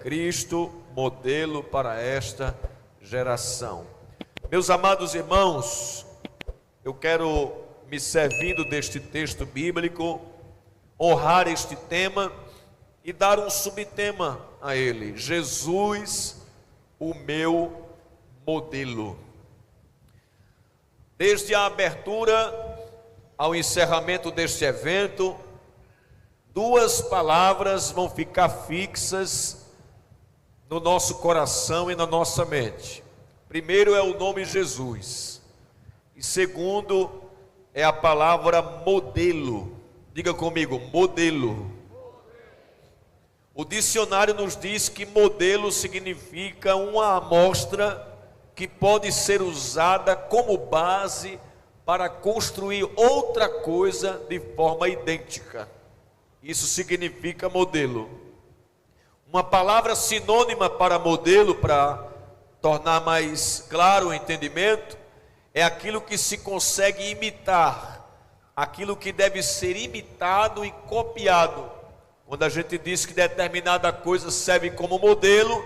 Cristo, modelo para esta geração. Meus amados irmãos, eu quero, me servindo deste texto bíblico, honrar este tema e dar um subtema a ele: Jesus, o meu modelo. Desde a abertura ao encerramento deste evento, duas palavras vão ficar fixas no nosso coração e na nossa mente. Primeiro é o nome Jesus, e segundo é a palavra modelo. Diga comigo, modelo. O dicionário nos diz que modelo significa uma amostra que pode ser usada como base para construir outra coisa de forma idêntica. Isso significa modelo. Uma palavra sinônima para modelo, para tornar mais claro o entendimento, é aquilo que se consegue imitar, aquilo que deve ser imitado e copiado. Quando a gente diz que determinada coisa serve como modelo,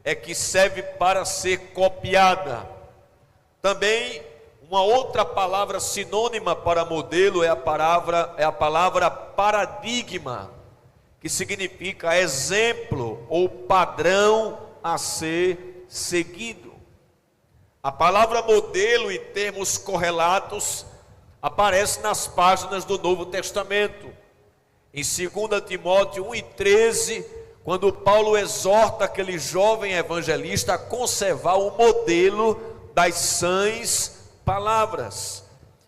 é que serve para ser copiada. Também uma outra palavra sinônima para modelo é a palavra paradigma, que significa exemplo ou padrão a ser seguido. A palavra modelo, em termos correlatos, aparece nas páginas do Novo Testamento. Em 2 Timóteo 1:13, quando Paulo exorta aquele jovem evangelista a conservar o modelo das sãs palavras.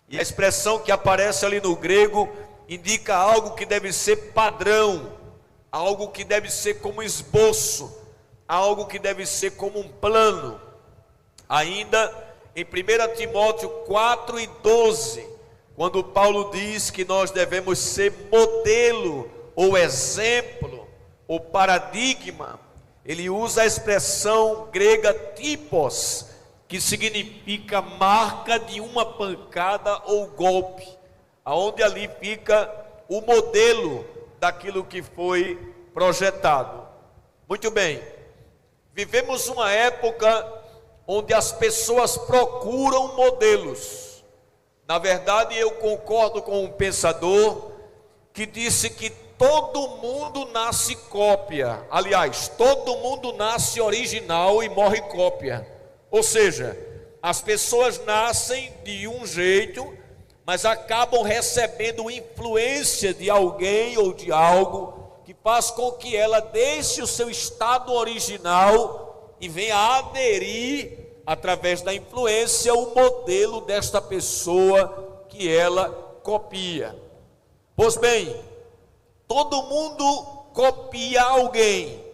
E a expressão que aparece ali no grego indica algo que deve ser padrão, algo que deve ser como esboço, algo que deve ser como um plano. Ainda em 1 Timóteo 4:12, quando Paulo diz que nós devemos ser modelo, ou exemplo, ou paradigma, ele usa a expressão grega typos, que significa marca de uma pancada ou golpe, aonde ali fica o modelo daquilo que foi projetado. Muito bem, vivemos uma época onde as pessoas procuram modelos. Na verdade, eu concordo com um pensador que disse que todo mundo nasce cópia. Aliás, todo mundo nasce original e morre cópia. Ou seja, as pessoas nascem de um jeito, mas acabam recebendo influência de alguém ou de algo que faz com que ela deixe o seu estado original e venha aderir, através da influência, o modelo desta pessoa que ela copia. Pois bem, todo mundo copia alguém,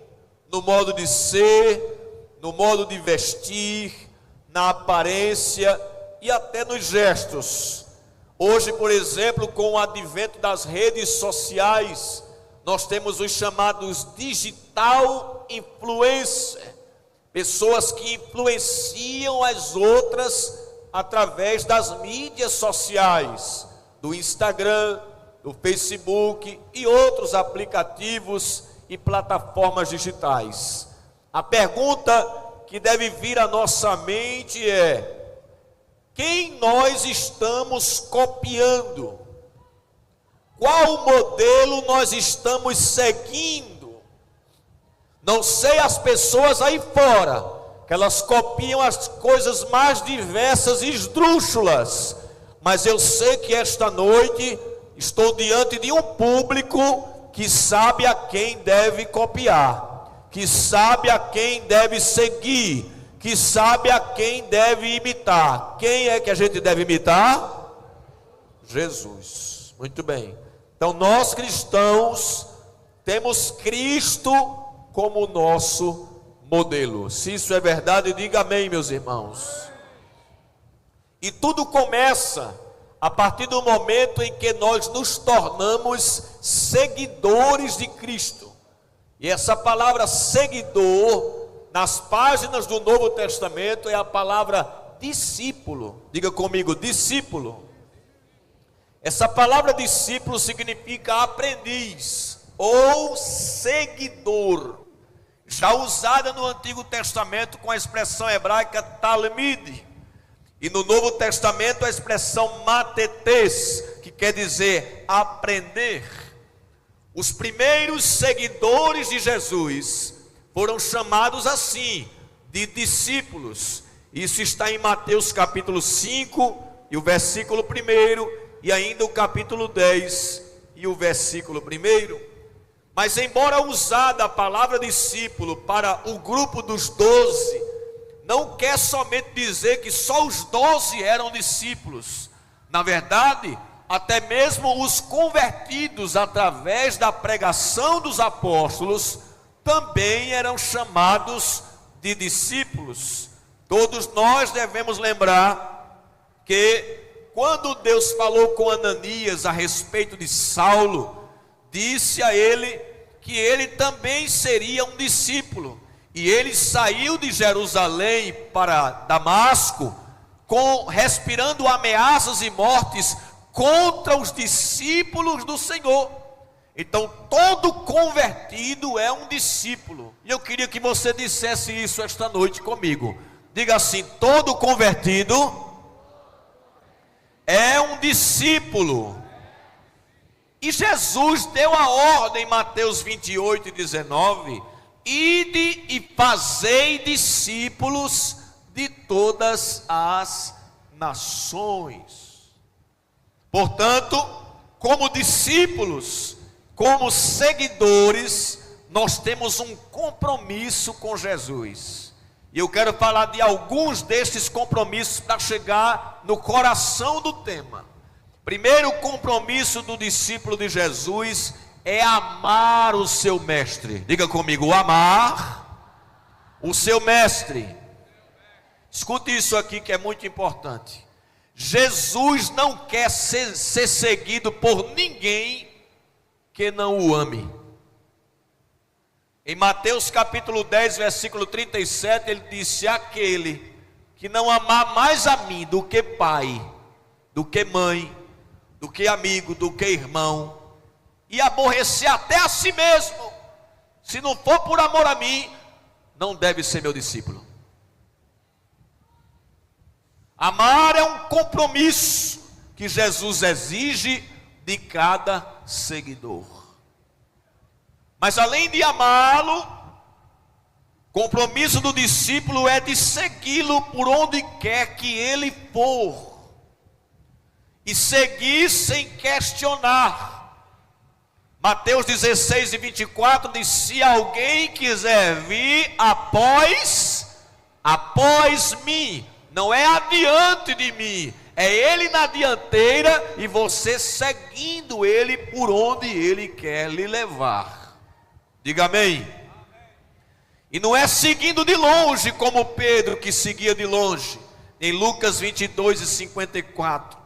no modo de ser, no modo de vestir, na aparência e até nos gestos. Hoje, por exemplo, com o advento das redes sociais, nós temos os chamados digital influencer, pessoas que influenciam as outras através das mídias sociais, do Instagram, do Facebook e outros aplicativos e plataformas digitais. A pergunta que deve vir à nossa mente é: quem nós estamos copiando? Qual modelo nós estamos seguindo? Não sei as pessoas aí fora, que elas copiam as coisas mais diversas e esdrúxulas, mas eu sei que esta noite estou diante de um público que sabe a quem deve copiar, que sabe a quem deve seguir, que sabe a quem deve imitar. Quem é que a gente deve imitar? Jesus. Muito bem. Então nós cristãos temos Cristo como nosso modelo. Se isso é verdade, diga amém, meus irmãos. E tudo começa a partir do momento em que nós nos tornamos seguidores de Cristo. E essa palavra seguidor, nas páginas do Novo Testamento, é a palavra discípulo. Diga comigo, discípulo. Essa palavra discípulo significa aprendiz ou seguidor. já usada no Antigo Testamento com a expressão hebraica talmid, e no Novo Testamento a expressão matetes, que quer dizer aprender. Os primeiros seguidores de Jesus foram chamados assim, de discípulos. Isso está em Mateus capítulo 5 e o versículo 1, e ainda o capítulo 10 e o versículo 1. Mas embora usada a palavra discípulo para o grupo dos 12, não quer somente dizer que só os 12 eram discípulos. Na verdade, até mesmo os convertidos através da pregação dos apóstolos também eram chamados de discípulos. Todos nós devemos lembrar que quando Deus falou com Ananias a respeito de Saulo, disse a ele que ele também seria um discípulo. E ele saiu de Jerusalém para Damasco, respirando ameaças e mortes contra os discípulos do Senhor. Então todo convertido é um discípulo. E eu queria que você dissesse isso esta noite comigo. Diga assim: todo convertido é um discípulo. E Jesus deu a ordem em Mateus 28 e 19: ide e fazei discípulos de todas as nações. Portanto, como discípulos, como seguidores, nós temos um compromisso com Jesus. E eu quero falar de alguns destes compromissos para chegar no coração do tema. Primeiro compromisso do discípulo de Jesus é amar o seu mestre. Diga comigo: amar o seu mestre. Escute isso aqui que é muito importante. Jesus não quer ser seguido por ninguém que não o ame. Em Mateus capítulo 10, versículo 37, ele disse: aquele que não amar mais a mim do que pai, do que mãe, do que amigo, do que irmão, e aborrecer até a si mesmo, se não for por amor a mim, não deve ser meu discípulo. Amar é um compromisso que Jesus exige de cada seguidor. Mas além de amá-lo, compromisso do discípulo é de segui-lo por onde quer que ele for, e seguir sem questionar. Mateus 16 e 24 diz: se alguém quiser vir após mim, não é adiante de mim, é ele na dianteira e você seguindo ele por onde ele quer lhe levar. Diga amém. E não é seguindo de longe como Pedro, que seguia de longe, em Lucas 22 e 54.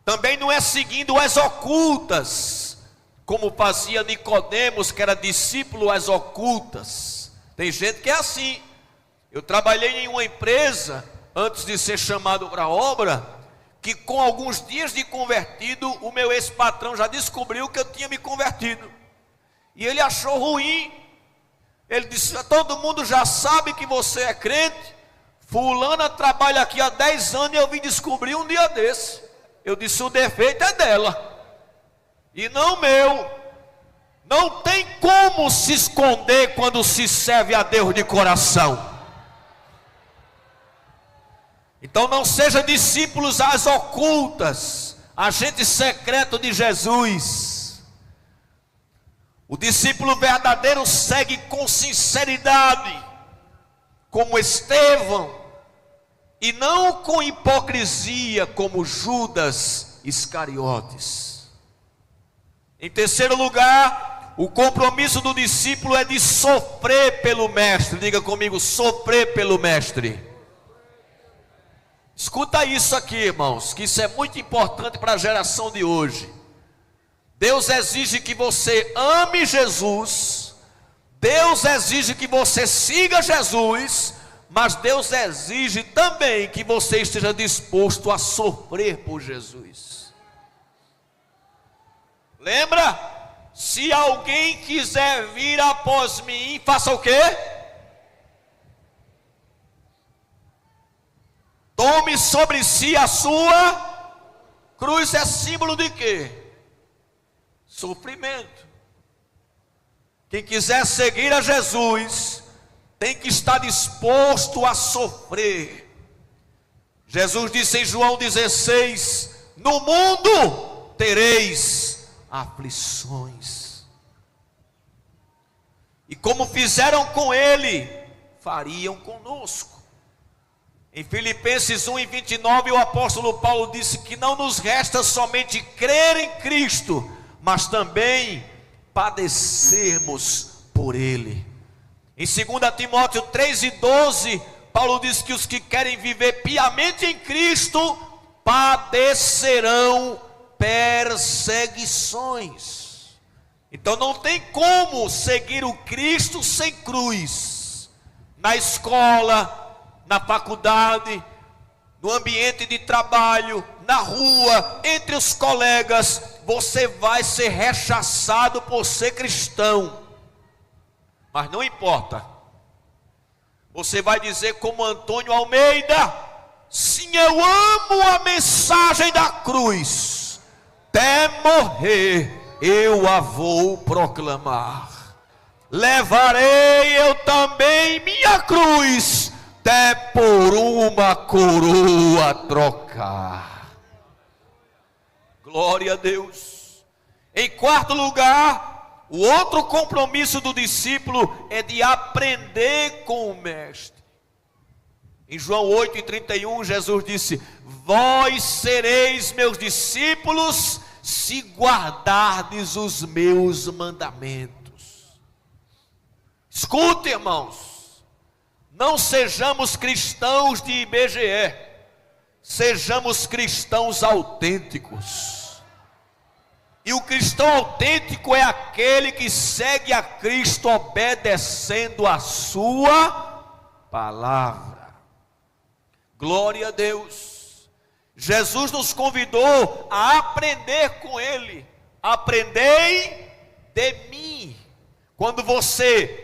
Também não é seguindo as ocultas, como fazia Nicodemos, que era discípulo às ocultas. Tem gente que é assim. Eu trabalhei em uma empresa, antes de ser chamado para a obra, que com alguns dias de convertido, o meu ex-patrão já descobriu que eu tinha me convertido. E ele achou ruim. Ele disse: todo mundo já sabe que você é crente. Fulana trabalha aqui há 10 anos e eu vim descobrir um dia desse. Eu disse: o defeito é dela e não meu. Não tem como se esconder quando se serve a Deus de coração. Então não seja discípulos às ocultas, agente secreto de Jesus. O discípulo verdadeiro segue com sinceridade, como Estevão, e não com hipocrisia, como Judas Iscariotes. Em terceiro lugar, o compromisso do discípulo é de sofrer pelo mestre. Diga comigo: sofrer pelo mestre. Escuta isso aqui, irmãos, que isso é muito importante para a geração de hoje. Deus exige que você ame Jesus, Deus exige que você siga Jesus, mas Deus exige também que você esteja disposto a sofrer por Jesus. Lembra? Se alguém quiser vir após mim, faça o quê? Tome sobre si a sua cruz. É símbolo de quê? Sofrimento. Quem quiser seguir a Jesus tem que estar disposto a sofrer. Jesus disse em João 16: no mundo tereis aflições. E como fizeram com ele, fariam conosco. Em Filipenses 1:29, o apóstolo Paulo disse que não nos resta somente crer em Cristo, mas também padecermos por ele. Em 2 Timóteo 3:12, Paulo diz que os que querem viver piamente em Cristo padecerão perseguições. Então não tem como seguir o Cristo sem cruz. Na escola, na faculdade, no ambiente de trabalho, na rua, entre os colegas, você vai ser rechaçado por ser cristão. Mas não importa. Você vai dizer como Antônio Almeida: sim, eu amo a mensagem da cruz. Até morrer eu a vou proclamar. Levarei eu também minha cruz, até por uma coroa trocar. Glória a Deus. Em quarto lugar, o outro compromisso do discípulo é de aprender com o mestre. Em João 8:31, Jesus disse: vós sereis meus discípulos se guardardes os meus mandamentos. Escute, irmãos, não sejamos cristãos de IBGE, sejamos cristãos autênticos. E o cristão autêntico é aquele que segue a Cristo obedecendo a sua palavra. Glória a Deus. Jesus nos convidou a aprender com Ele. Aprendei de mim. Quando você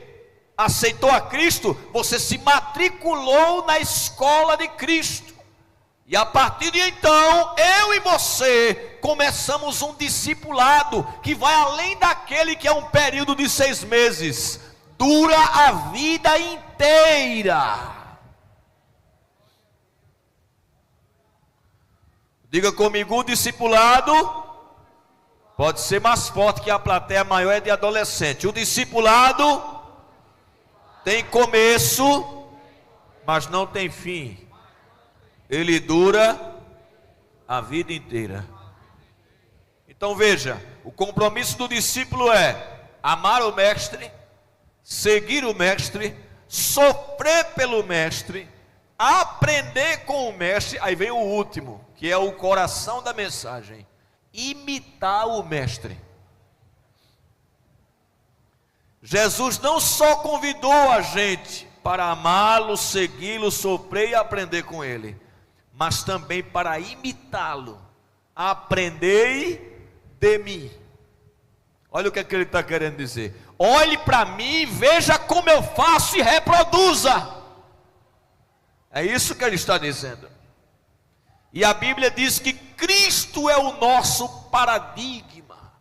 aceitou a Cristo, você se matriculou na escola de Cristo. E a partir de então, eu e você começamos um discipulado que vai além daquele que é um período de 6 meses. Dura a vida inteira. Diga comigo: o discipulado pode ser mais forte que a plateia maior é de adolescente. O discipulado tem começo, mas não tem fim. Ele dura a vida inteira. Então veja, o compromisso do discípulo é amar o mestre, seguir o mestre, sofrer pelo mestre, aprender com o mestre. Aí vem o último, que é o coração da mensagem: imitar o mestre. Jesus não só convidou a gente para amá-lo, segui-lo, sofrer e aprender com ele, mas também para imitá-lo. Aprendei de mim. Olha o que é que ele está querendo dizer: olhe para mim, veja como eu faço e reproduza. É isso que ele está dizendo. E a Bíblia diz que Cristo é o nosso paradigma.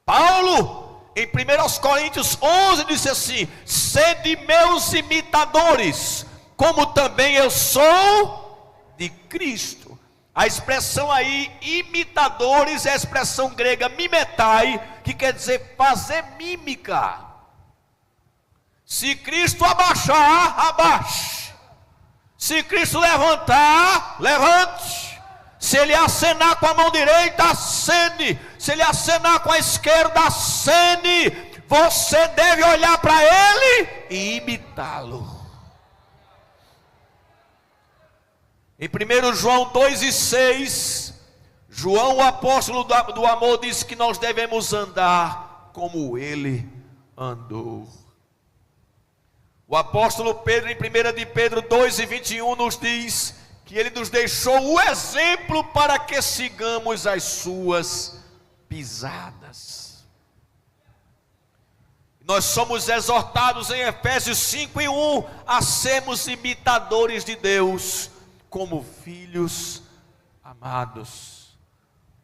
Paulo, em 1 Coríntios 11, disse assim: sede meus imitadores, como também eu sou de Cristo. A expressão aí, imitadores, é a expressão grega mimetai, que quer dizer fazer mímica. Se Cristo abaixar, abaixe. Se Cristo levantar, levante. Se ele acenar com a mão direita, acene. Se ele acenar com a esquerda, acene. Você deve olhar para ele e imitá-lo. Em 1 João 2:6, João, o apóstolo do amor, diz que nós devemos andar como ele andou. O apóstolo Pedro, em 1 de Pedro 2:21, nos diz que ele nos deixou o exemplo para que sigamos as suas pisadas. Nós somos exortados em Efésios 5:1 a sermos imitadores de Deus, como filhos amados.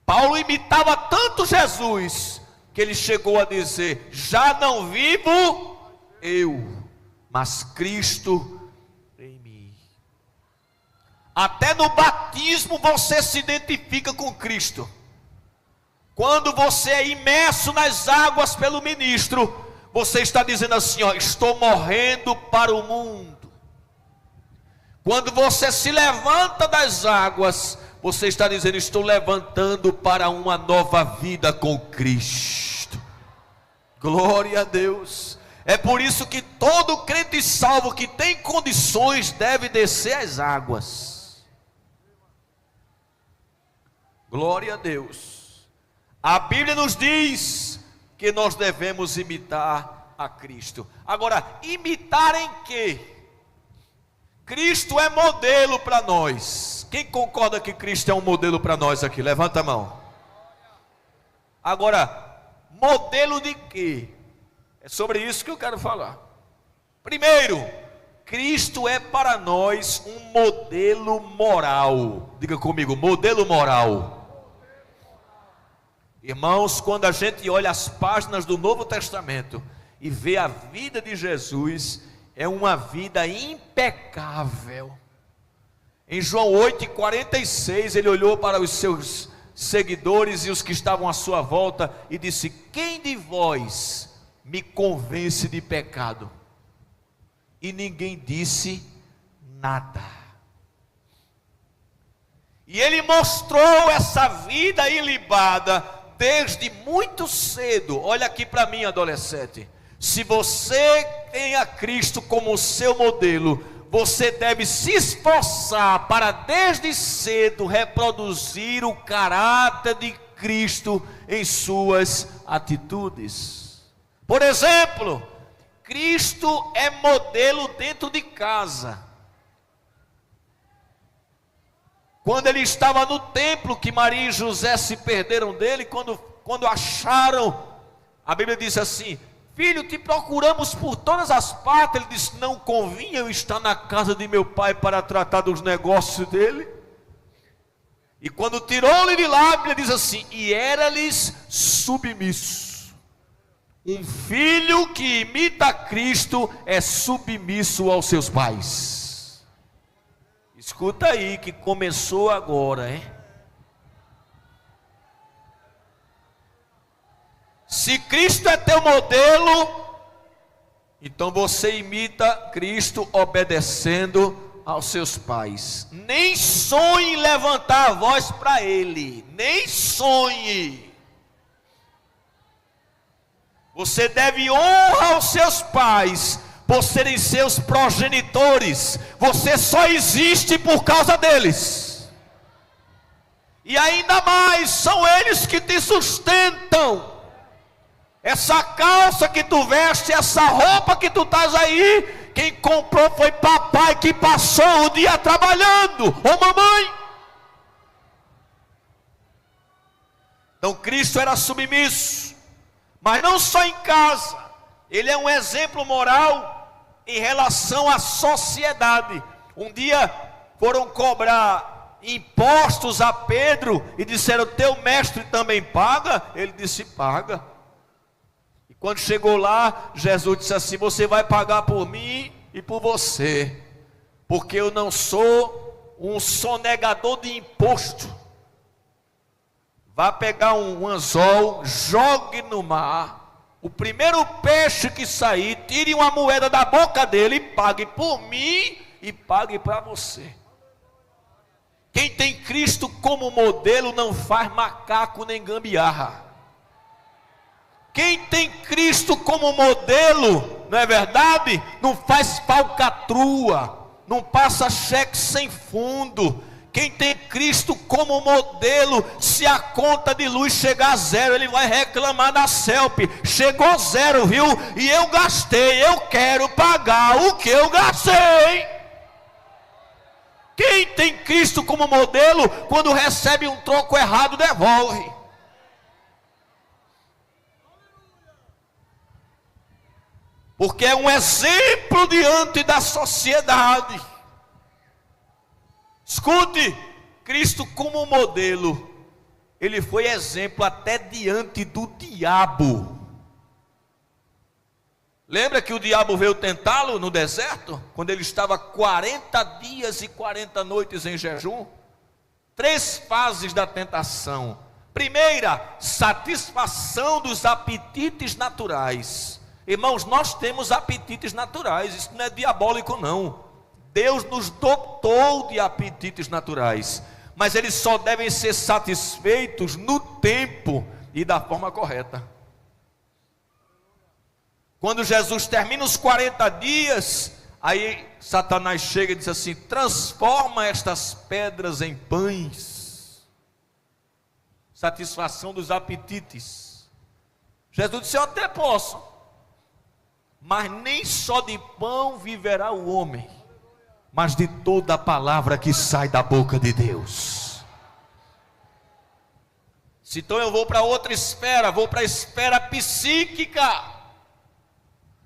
Paulo imitava tanto Jesus, que ele chegou a dizer: já não vivo eu, mas Cristo em mim. Até no batismo você se identifica com Cristo. Quando você é imerso nas águas pelo ministro, você está dizendo assim: ó, estou morrendo para o mundo. Quando você se levanta das águas, você está dizendo: estou levantando para uma nova vida com Cristo. Glória a Deus. É por isso que todo crente salvo que tem condições deve descer as águas. Glória a Deus. A Bíblia nos diz que nós devemos imitar a Cristo. Agora, imitar em quê? Cristo é modelo para nós. Quem concorda que Cristo é um modelo para nós aqui? Levanta a mão. Agora, modelo de quê? É sobre isso que eu quero falar. Primeiro, Cristo é para nós um modelo moral. Diga comigo, modelo moral. Irmãos, quando a gente olha as páginas do Novo Testamento e vê a vida de Jesus, é uma vida impecável. Em João 8:46, ele olhou para os seus seguidores e os que estavam à sua volta e disse: quem de vós me convence de pecado? E ninguém disse nada. E ele mostrou essa vida ilibada desde muito cedo. Olha aqui para mim, adolescente. Se você tem a Cristo como seu modelo, você deve se esforçar para desde cedo reproduzir o caráter de Cristo em suas atitudes. Por exemplo, Cristo é modelo dentro de casa. Quando ele estava no templo, que Maria e José se perderam dele, quando acharam, a Bíblia diz assim: filho, te procuramos por todas as partes. Ele disse: não convinha eu estar na casa de meu pai para tratar dos negócios dele. E quando tirou-lhe de lá, a Bíblia diz assim: e era-lhes submisso. Um filho que imita Cristo é submisso aos seus pais. Escuta aí que começou agora, hein? Se Cristo é teu modelo, então você imita Cristo obedecendo aos seus pais. Nem sonhe em levantar a voz para Ele, nem sonhe. Você deve honrar aos seus pais, por serem seus progenitores. Você só existe por causa deles. E ainda mais, são eles que te sustentam. Essa calça que tu veste, essa roupa que tu estás aí, quem comprou foi papai que passou o dia trabalhando, ou mamãe. Então Cristo era submisso, mas não só em casa. Ele é um exemplo moral em relação à sociedade. Um dia foram cobrar impostos a Pedro e disseram: teu mestre também paga? Ele disse: paga. E quando chegou lá, Jesus disse assim: você vai pagar por mim e por você, porque eu não sou um sonegador de imposto. Vá pegar um anzol, jogue no mar. O primeiro peixe que sair, tire uma moeda da boca dele e pague por mim e pague para você. Quem tem Cristo como modelo não faz macaco nem gambiarra. Quem tem Cristo como modelo, não é verdade? Não faz falcatrua, não passa cheque sem fundo. Quem tem Cristo como modelo, se a conta de luz chegar a zero, ele vai reclamar da CELP: chegou zero, viu? E eu gastei, eu quero pagar o que eu gastei. Quem tem Cristo como modelo, quando recebe um troco errado, devolve. Porque é um exemplo diante da sociedade. Escute, Cristo como modelo, ele foi exemplo até diante do diabo. Lembra que o diabo veio tentá-lo no deserto? Quando ele estava 40 dias e 40 noites em jejum? 3 fases da tentação. Primeira, satisfação dos apetites naturais. Irmãos, nós temos apetites naturais, isso não é diabólico não. Deus nos dotou de apetites naturais, mas eles só devem ser satisfeitos no tempo e da forma correta. Quando Jesus termina os 40 dias, aí Satanás chega e diz assim: transforma estas pedras em pães. Satisfação dos apetites. Jesus disse: eu até posso, mas nem só de pão viverá o homem, mas de toda a palavra que sai da boca de Deus. Então eu vou para outra esfera, vou para a esfera psíquica.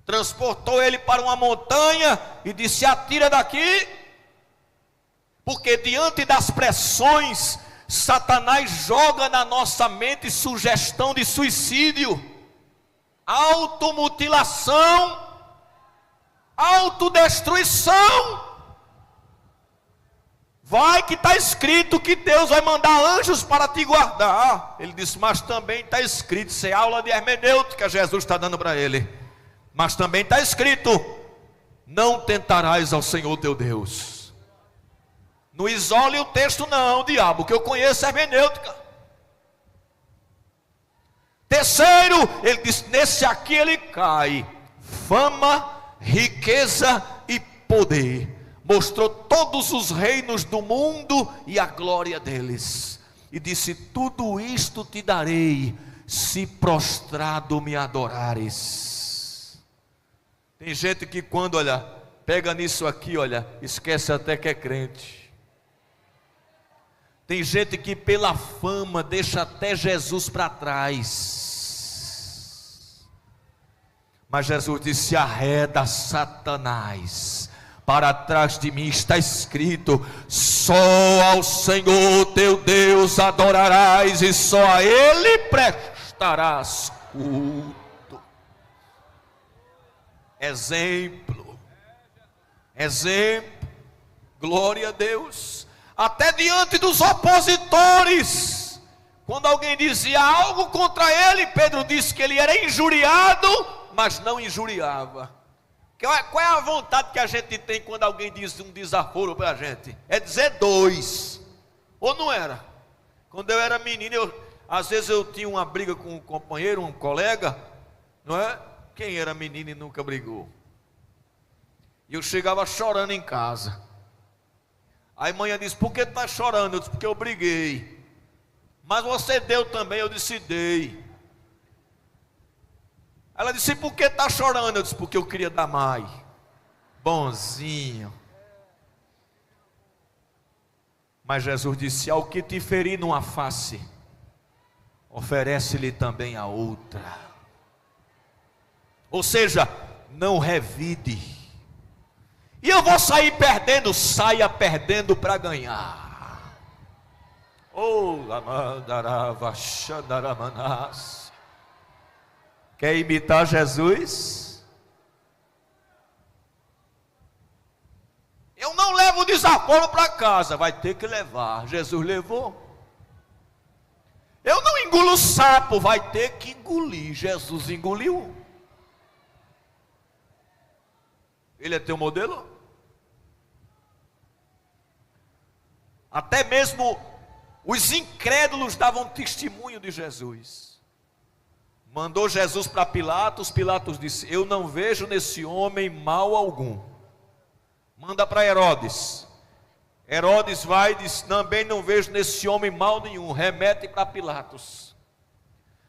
Transportou ele para uma montanha e disse: atira daqui, porque diante das pressões, Satanás joga na nossa mente sugestão de suicídio, automutilação, autodestruição. Vai que está escrito que Deus vai mandar anjos para te guardar. Ele disse: mas também está escrito, isso é aula de hermenêutica, Jesus está dando para ele. Mas também está escrito: não tentarás ao Senhor teu Deus. Não isole o texto não, diabo, que eu conheço a hermenêutica. Terceiro, ele diz: nesse aqui ele cai, fama, riqueza e poder. Mostrou todos os reinos do mundo e a glória deles, e disse: tudo isto te darei, se prostrado me adorares. Tem gente que quando, olha, pega nisso aqui, olha, esquece até que é crente. Tem gente que pela fama deixa até Jesus para trás. Mas Jesus disse: arreda Satanás, para trás de mim está escrito: só ao Senhor teu Deus adorarás, e só a Ele prestarás culto. Exemplo, glória a Deus. Até diante dos opositores, quando alguém dizia algo contra ele, Pedro disse que ele era injuriado, mas não injuriava. Qual é a vontade que a gente tem quando alguém diz um desaforo para a gente? É dizer 2, ou não era? Quando eu era menino, às vezes eu tinha uma briga com um companheiro, um colega, não é? Quem era menino e nunca brigou? E eu chegava chorando em casa. Aí mãe disse: por que está chorando? Eu disse: porque eu briguei. Mas você deu também? Eu disse: dei. Ela disse: por que está chorando? Eu disse: porque eu queria dar mais. Bonzinho. Mas Jesus disse: ao que te ferir numa face, oferece-lhe também a outra. Ou seja, não revide. E eu vou sair perdendo? Saia perdendo para ganhar. Quer imitar Jesus? Eu não levo desaforo para casa. Vai ter que levar. Jesus levou. Eu não engulo sapo. Vai ter que engolir. Jesus engoliu. Ele é teu modelo? Até mesmo os incrédulos davam testemunho de Jesus. Mandou Jesus para Pilatos. Pilatos disse: eu não vejo nesse homem mal algum. Manda para Herodes. Herodes vai e diz: também não vejo nesse homem mal nenhum. Remete para Pilatos.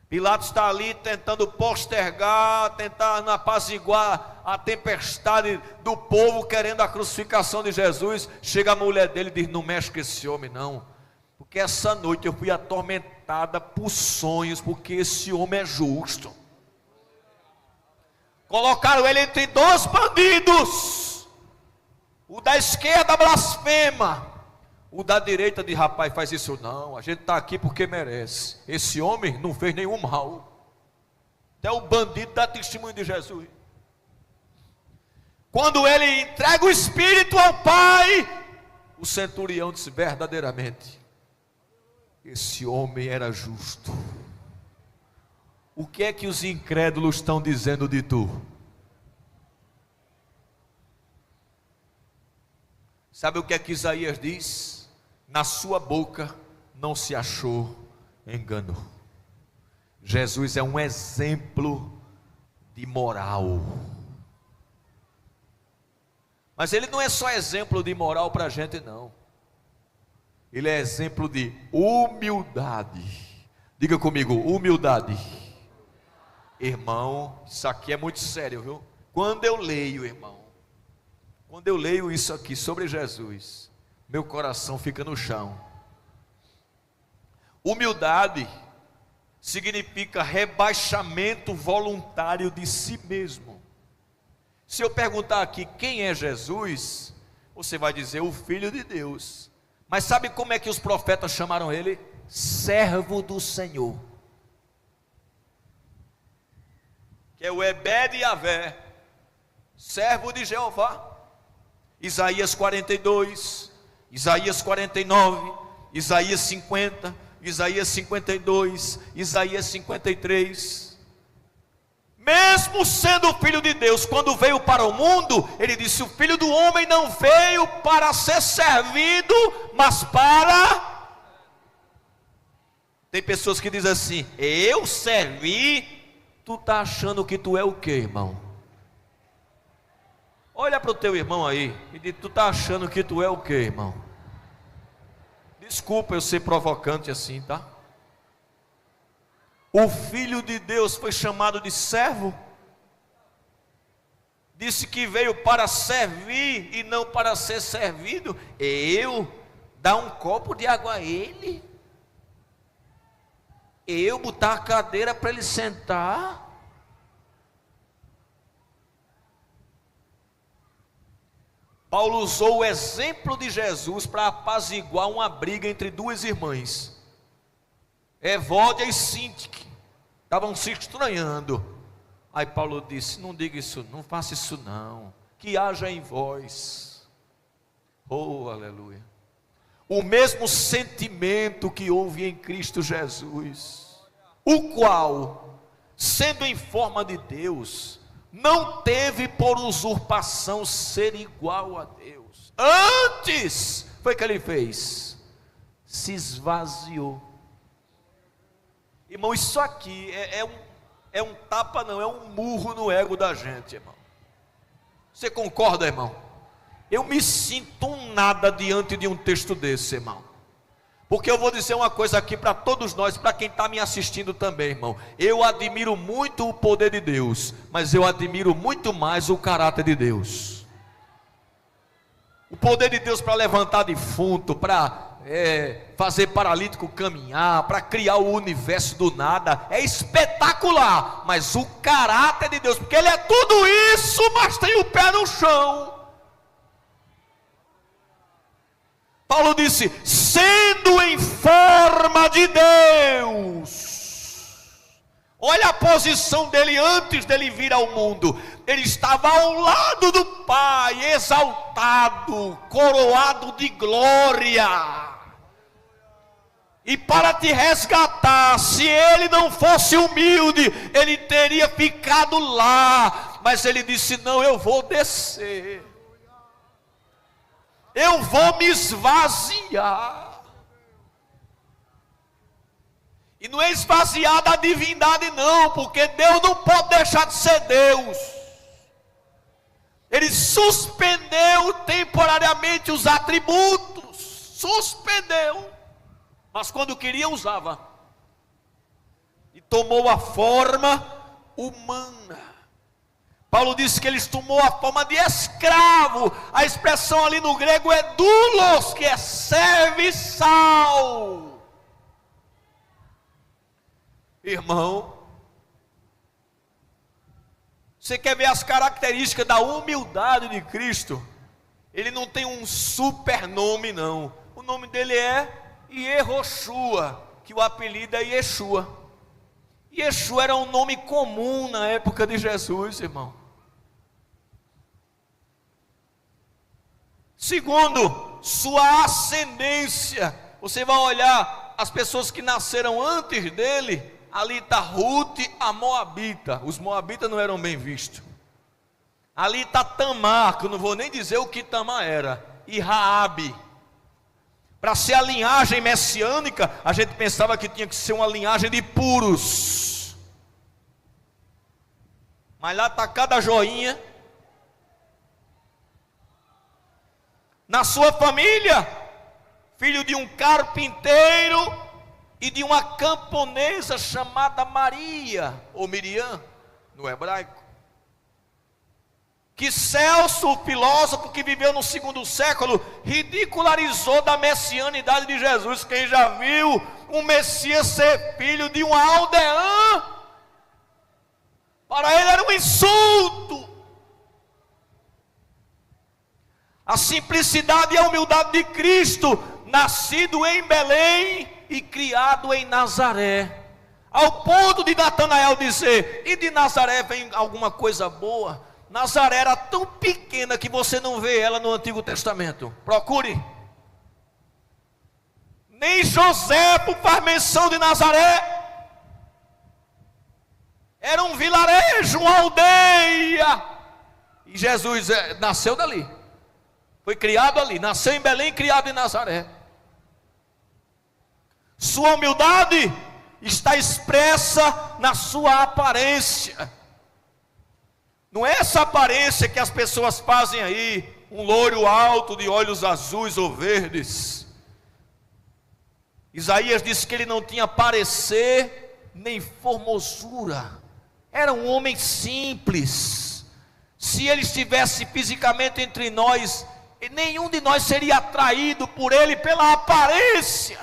Pilatos está ali tentando postergar, tentando apaziguar a tempestade do povo querendo a crucificação de Jesus. Chega a mulher dele e diz: não mexe com esse homem não, porque essa noite eu fui atormentada por sonhos, porque esse homem é justo. Colocaram ele entre 2 bandidos. O da esquerda blasfema, O da direita de rapaz faz isso não, a gente está aqui porque merece. Esse homem não fez nenhum mal. Até o bandido dá testemunho de Jesus. Quando ele entrega o Espírito ao Pai, o centurião disse: verdadeiramente, esse homem era justo. O que é que os incrédulos estão dizendo de tu? Sabe o que é que Isaías diz? Na sua boca não se achou engano. Jesus é um exemplo de moral. Mas ele não é só exemplo de moral para a gente, não. Ele é exemplo de humildade. Diga comigo, humildade. Irmão, isso aqui é muito sério, viu? Quando eu leio, irmão, quando eu leio isso aqui sobre Jesus, meu coração fica no chão. Humildade significa rebaixamento voluntário de si mesmo. Se eu perguntar aqui quem é Jesus, você vai dizer o Filho de Deus. Mas sabe como é que os profetas chamaram ele? Servo do Senhor. Que é o Ebed Yavé, servo de Jeová. Isaías 42, Isaías 49, Isaías 50, Isaías 52, Isaías 53. Mesmo sendo o Filho de Deus, quando veio para o mundo, ele disse: o Filho do Homem não veio para ser servido, mas para... Tem pessoas que dizem assim: eu servi. Tu está achando que tu é o quê, irmão? Olha para o teu irmão aí e diz: tu está achando que tu é o quê, irmão? Desculpa eu ser provocante assim, tá? O Filho de Deus foi chamado de servo. Disse que veio para servir e não para ser servido. Eu dar um copo de água a ele? Eu botar a cadeira para ele sentar? Paulo usou o exemplo de Jesus para apaziguar uma briga entre duas irmãs, Evódia e Sintique. Estavam se estranhando. Aí Paulo disse: não diga isso, não faça isso não, que haja em vós, oh aleluia, o mesmo sentimento que houve em Cristo Jesus, o qual, sendo em forma de Deus, não teve por usurpação ser igual a Deus. Antes, foi o que ele fez, se esvaziou. Irmão, isso aqui é um tapa, não, é um murro no ego da gente, irmão. Você concorda, irmão? Eu me sinto um nada diante de um texto desse, irmão. Porque eu vou dizer uma coisa aqui para todos nós, para quem está me assistindo também, irmão. Eu admiro muito o poder de Deus, mas eu admiro muito mais o caráter de Deus. O poder de Deus para levantar defunto, para fazer paralítico caminhar, para criar o universo do nada, é espetacular. Mas o caráter de Deus, porque Ele é tudo isso, mas tem o pé no chão. Paulo disse: sendo em forma de Deus. Olha a posição dele antes dele vir ao mundo. Ele estava ao lado do Pai, exaltado, coroado de glória. E para te resgatar, se ele não fosse humilde, ele teria ficado lá. Mas ele disse: não, eu vou descer. Eu vou me esvaziar. E não é esvaziar da divindade não, porque Deus não pode deixar de ser Deus. Ele suspendeu temporariamente os atributos, suspendeu, mas quando queria usava, e tomou a forma humana. Paulo disse que ele tomou a forma de escravo. A expressão ali no grego é doulos, que é serviçal. Irmão, você quer ver as características da humildade de Cristo? Ele não tem um super nome não. o nome dele é Yehoshua, que o apelido é Yeshua. Yeshua era um nome comum na época de Jesus, irmão. Segundo, sua ascendência. Você vai olhar as pessoas que nasceram antes dele. Ali está Ruth, a Moabita. Os Moabitas não eram bem vistos. Ali está Tamar, que eu não vou nem dizer o que Tamar era. E Raabe. Para ser a linhagem messiânica, a gente pensava que tinha que ser uma linhagem de puros. Mas lá está cada joinha. Na sua família, filho de um carpinteiro e de uma camponesa chamada Maria, ou Miriam, no hebraico. Que Celso, o filósofo que viveu no segundo século, ridicularizou da messianidade de Jesus. Quem já viu um Messias ser filho de um aldeã? Para ele era um insulto. A simplicidade e a humildade de Cristo, nascido em Belém e criado em Nazaré, ao ponto de Natanael dizer: e de Nazaré vem alguma coisa boa? Nazaré era tão pequena que você não vê ela no Antigo Testamento. Procure. Nem Joséfo faz menção de Nazaré. Era um vilarejo, uma aldeia. E Jesus nasceu dali. Foi criado ali, nasceu em Belém, criado em Nazaré. Sua humildade está expressa na sua aparência. Não é essa aparência que as pessoas fazem aí, um loiro alto de olhos azuis ou verdes. Isaías disse que ele não tinha parecer nem formosura. Era um homem simples. Se ele estivesse fisicamente entre nós, nenhum de nós seria atraído por ele pela aparência.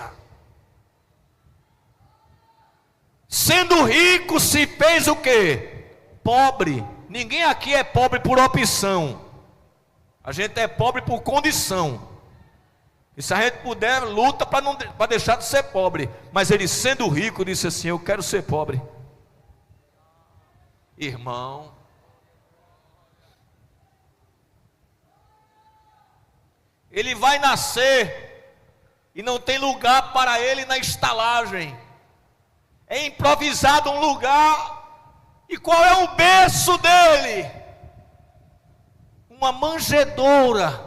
Sendo rico, se fez o quê? Pobre. Ninguém aqui é pobre por opção. A gente é pobre por condição. E se a gente puder, luta para deixar de ser pobre. Mas ele, sendo rico, disse assim: eu quero ser pobre. Irmão, ele vai nascer e não tem lugar para ele na estalagem. É improvisado um lugar. E qual é o berço dele? Uma manjedoura.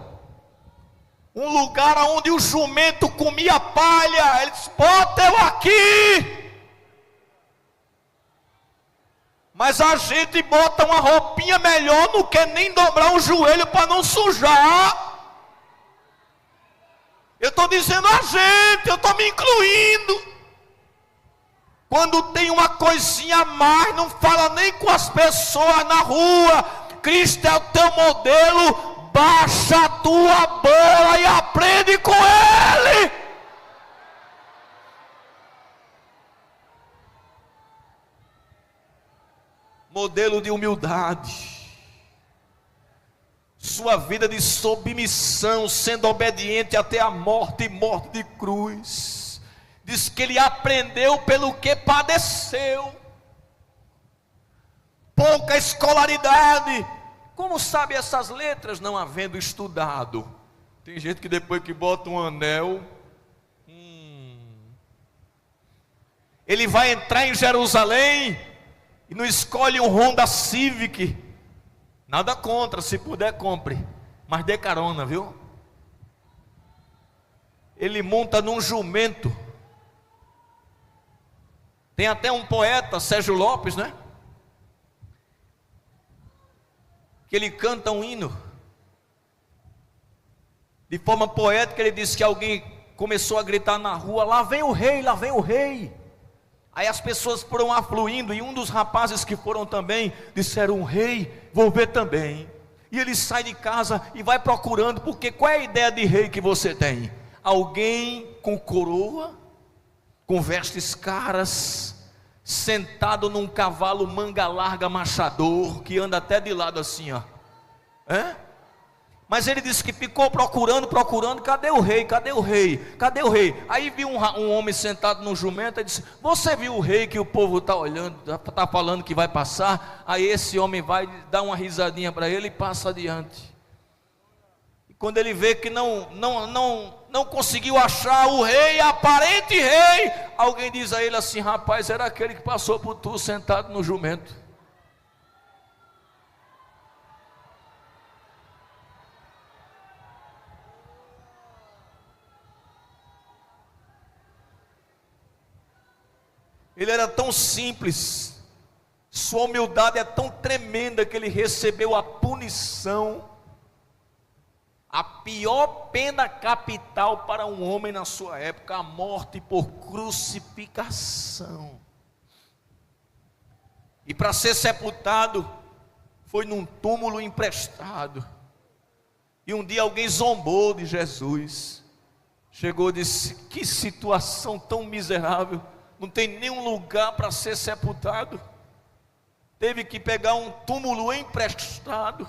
Um lugar onde o jumento comia palha. Ele disse: bota eu aqui. Mas a gente bota uma roupinha melhor, não quer nem dobrar o joelho para não sujar. Eu estou dizendo a gente, eu estou me incluindo. Quando tem uma coisinha a mais, não fala nem com as pessoas na rua. Cristo é o teu modelo, baixa a tua bola e aprende com Ele. Modelo de humildade. Sua vida de submissão, sendo obediente até a morte e morte de cruz. Diz que ele aprendeu pelo que padeceu. Pouca escolaridade. Como sabe essas letras, não havendo estudado? Tem gente que depois que bota um anel, ele vai entrar em Jerusalém e não escolhe um Honda Civic. Nada contra, se puder compre, mas dê carona, viu? Ele monta num jumento. Tem até um poeta, Sérgio Lopes, né? Que ele canta um hino. De forma poética, ele disse que alguém começou a gritar na rua: lá vem o rei, lá vem o rei. Aí as pessoas foram afluindo, e um dos rapazes que foram também, disseram: um rei, vou ver também. E ele sai de casa e vai procurando, porque qual é a ideia de rei que você tem? Alguém com coroa, com vestes caras, sentado num cavalo manga larga machador, que anda até de lado assim, ó. Mas ele disse que ficou procurando, cadê o rei, cadê o rei, cadê o rei? Aí viu um homem sentado no jumento e disse: você viu o rei que o povo está olhando, está falando que vai passar? Aí esse homem vai dar uma risadinha para ele e passa adiante. E quando ele vê que não conseguiu achar o rei, aparente rei, alguém diz a ele assim: rapaz, era aquele que passou por tu sentado no jumento. Ele era tão simples, sua humildade é tão tremenda que ele recebeu a punição, a pior pena capital para um homem na sua época, a morte por crucificação. E para ser sepultado, foi num túmulo emprestado. E um dia alguém zombou de Jesus, chegou e disse: que situação tão miserável, não tem nenhum lugar para ser sepultado, teve que pegar um túmulo emprestado.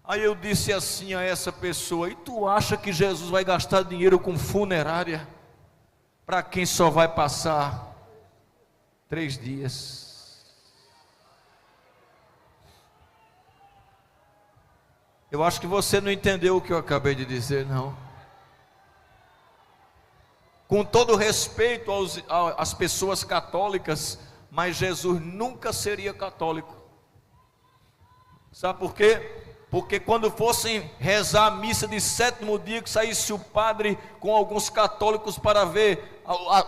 Aí eu disse assim a essa pessoa: e tu acha que Jesus vai gastar dinheiro com funerária para quem só vai passar 3 dias? Eu acho que você não entendeu o que eu acabei de dizer, não. Com todo respeito às pessoas católicas, mas Jesus nunca seria católico. Sabe por quê? Porque quando fossem rezar a missa de 7º dia, que saísse o padre com alguns católicos para ver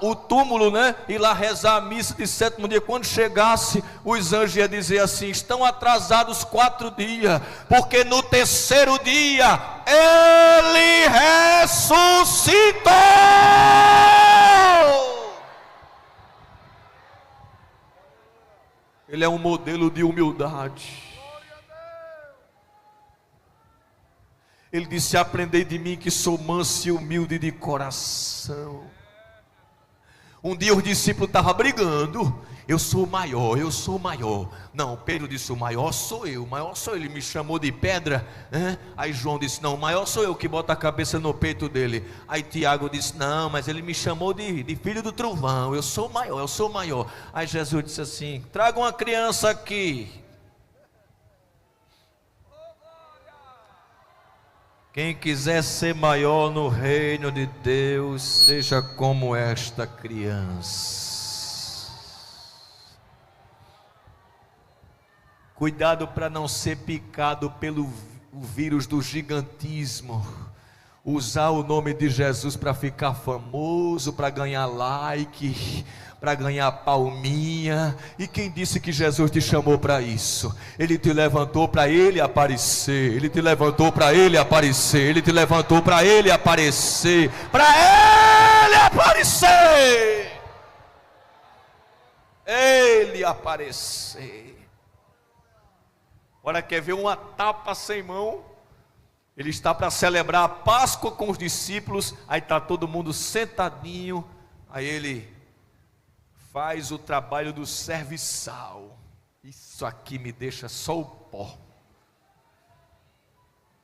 o túmulo, né? E lá rezar a missa de 7º dia, quando chegasse, os anjos iam dizer assim: estão atrasados 4 dias, porque no 3º dia ele ressuscitou. Ele é um modelo de humildade. Ele disse: aprendei de mim que sou manso e humilde de coração. Um dia os discípulos estavam brigando: eu sou maior, eu sou maior. Não, Pedro disse: o maior sou eu, o maior sou ele. Me chamou de pedra, né? Aí João disse: não, o maior sou eu, que bota a cabeça no peito dele. Aí Tiago disse: não, mas ele me chamou de filho do trovão, eu sou maior, eu sou maior. Aí Jesus disse assim: traga uma criança aqui. Quem quiser ser maior no reino de Deus, seja como esta criança. Cuidado para não ser picado pelo vírus do gigantismo. Usar o nome de Jesus para ficar famoso, para ganhar like, para ganhar palminha. E quem disse que Jesus te chamou para isso? Ele te levantou para Ele aparecer. Ele te levantou para Ele aparecer. Ele te levantou para Ele aparecer. Para Ele aparecer. Ele aparecer. Ora, quer ver uma tapa sem mão? Ele está para celebrar a Páscoa com os discípulos. Aí está todo mundo sentadinho. Aí ele faz o trabalho do serviçal. Isso aqui me deixa só o pó.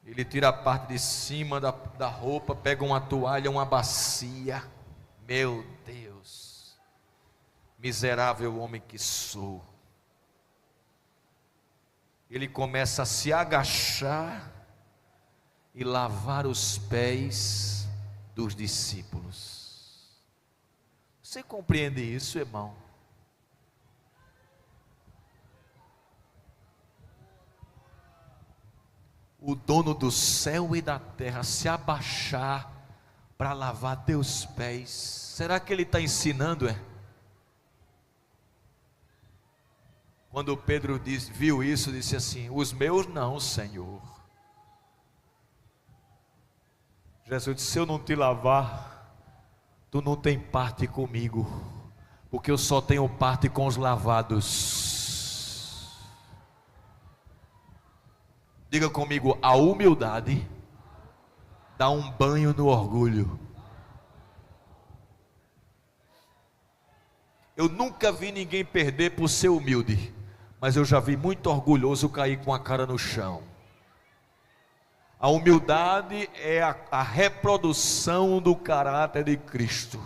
Ele tira a parte de cima da roupa, pega uma toalha, uma bacia. Meu Deus, miserável homem que sou. Ele começa a se agachar e lavar os pés dos discípulos. Você compreende isso, irmão? O dono do céu e da terra se abaixar para lavar teus pés. Será que ele está ensinando, é? Quando Pedro viu isso, disse assim: os meus não, Senhor. Jesus disse: se eu não te lavar, tu não tem parte comigo, porque eu só tenho parte com os lavados. Diga comigo: a humildade dá um banho no orgulho. Eu nunca vi ninguém perder por ser humilde, mas eu já vi muito orgulhoso cair com a cara no chão. A humildade é a reprodução do caráter de Cristo.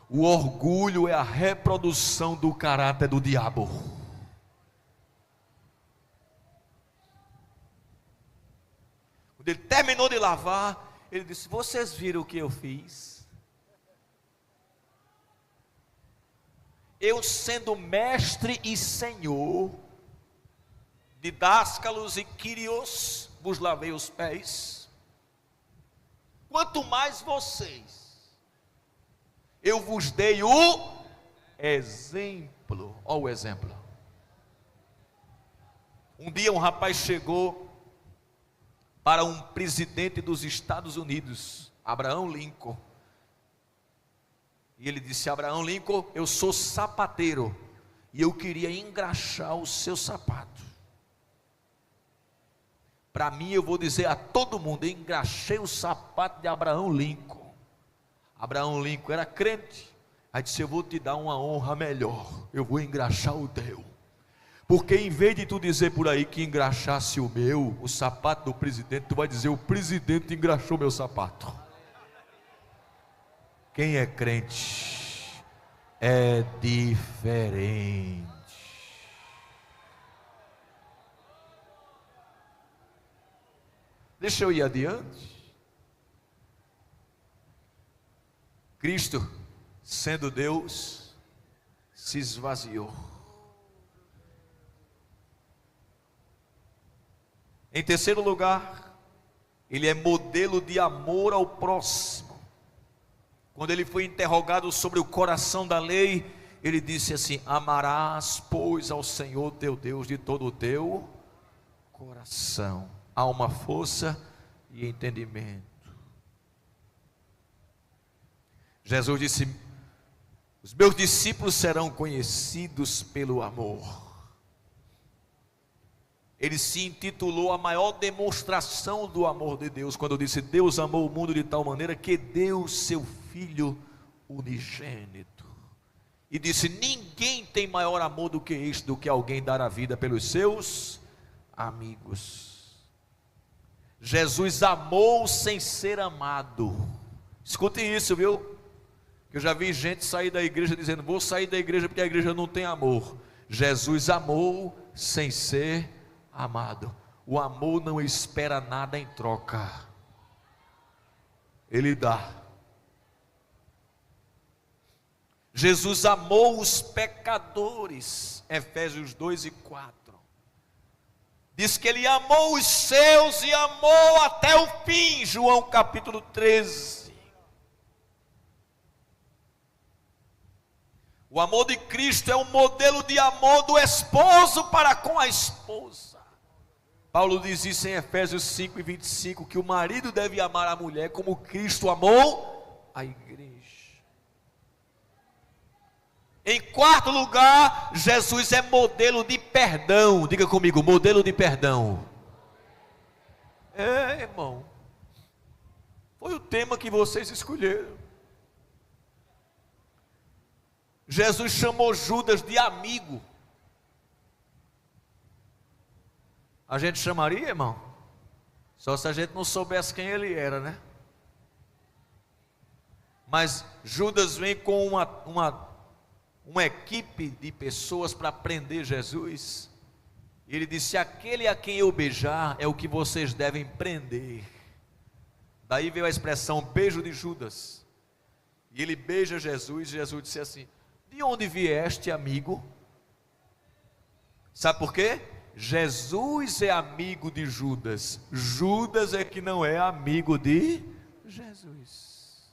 O orgulho é a reprodução do caráter do diabo. Quando ele terminou de lavar, ele disse: vocês viram o que eu fiz? Eu, sendo mestre e senhor, didáscalos e quírios, vos lavei os pés. Quanto mais vocês, eu vos dei o exemplo. Olha o exemplo. Um dia um rapaz chegou para um presidente dos Estados Unidos, Abraham Lincoln. E ele disse: Abraham Lincoln, eu sou sapateiro e eu queria engraxar o seu sapato. Para mim, eu vou dizer a todo mundo: eu engraxei o sapato de Abraham Lincoln. Abraham Lincoln era crente. Aí disse: eu vou te dar uma honra melhor, eu vou engraxar o teu. Porque em vez de tu dizer por aí que engraxasse o sapato do presidente, tu vai dizer: o presidente engraxou meu sapato. Quem é crente é diferente. Deixa eu ir adiante. Cristo, sendo Deus, se esvaziou. Em terceiro lugar, ele é modelo de amor ao próximo. Quando ele foi interrogado sobre o coração da lei, ele disse assim: amarás, pois, ao Senhor teu Deus de todo o teu coração, alma, força e entendimento. Jesus disse: os meus discípulos serão conhecidos pelo amor. Ele se intitulou a maior demonstração do amor de Deus, quando disse: Deus amou o mundo de tal maneira que deu seu Filho unigênito. E disse: ninguém tem maior amor do que este, do que alguém dar a vida pelos seus amigos. Jesus amou sem ser amado. Escute isso, viu? Que eu já vi gente sair da igreja dizendo: vou sair da igreja porque a igreja não tem amor. Jesus amou sem ser amado. O amor não espera nada em troca, ele dá. Jesus amou os pecadores, Efésios 2 e 4. Diz que ele amou os seus e amou até o fim, João capítulo 13. O amor de Cristo é um modelo de amor do esposo para com a esposa. Paulo diz isso em Efésios 5 e 25, que o marido deve amar a mulher como Cristo amou a igreja. Em quarto lugar, Jesus é modelo de perdão. Diga comigo: modelo de perdão. É, irmão, foi o tema que vocês escolheram. Jesus chamou Judas de amigo. A gente chamaria, irmão? Só se a gente não soubesse quem ele era, né? Mas Judas vem com uma equipe de pessoas para prender Jesus. E ele disse: aquele a quem eu beijar é o que vocês devem prender. Daí veio a expressão beijo de Judas. E ele beija Jesus, e Jesus disse assim: de onde vieste, amigo? Sabe por quê? Jesus é amigo de Judas. Judas é que não é amigo de Jesus.